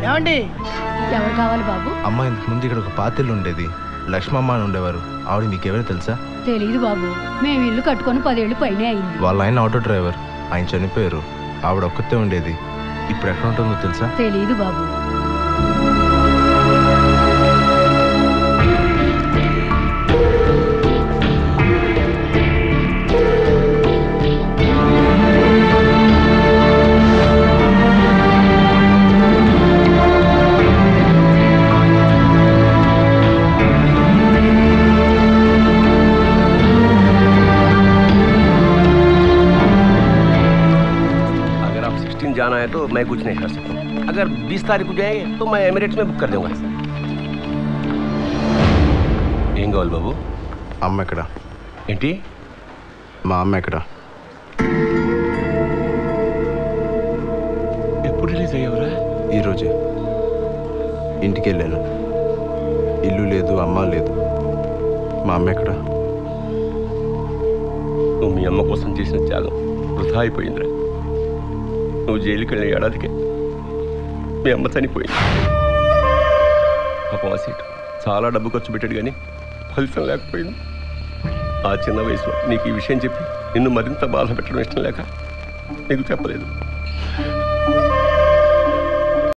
ఏమండి ఎవరు కావాలి బాబు? అమ్మ ఇంతకు ముందు ఇక్కడ ఒక పాతిల్లు ఉండేది, లక్ష్మమ్మ అని ఉండేవారు. ఆవిడ మీకు ఎవరు తెలుసా? తెలీదు బాబు, మేము ఇల్లు కట్టుకొని 10 ఏళ్ళు పైనే అయింది. వాళ్ళ ఆయన ఆటో డ్రైవర్, ఆయన చనిపోయారు. ఆవిడ ఒక్కతే ఉండేది. ఇప్పుడు ఎక్కడ ఉంటుందో తెలుసా? తెలీదు బాబు. जाना है तो मैं कुछ नहीं कर सकता। अगर 20 तारीख को जाएंगे तो मैं एमिरेट्स में बुक कर दूंगा। ఏం కావాలి బాబు? అమ్మ ఎక్కడ? ఏంటి? మా అమ్మ ఎక్కడ? ఎప్పుడు రిలీజ్ అయ్యావురా? ఈరోజే ఇంటికి వెళ్ళాను. ఇల్లు లేదు, అమ్మ లేదు. మా అమ్మ ఎక్కడ? నువ్వు మీ అమ్మ కోసం చేసిన త్యాగం వృధా అయిపోయిందిరా. నువ్వు జైలుకి వెళ్ళిన ఏడాదికే మీ అమ్మ చనిపోయింది. పాపం ఆ సీటు చాలా డబ్బు ఖర్చు పెట్టాడు కానీ ఫలితం లేకపోయింది. ఆ చిన్న వయసులో నీకు ఈ విషయం చెప్పి నిన్ను మరింత బాధ పెట్టడం ఇష్టం లేక నీకు చెప్పలేదు.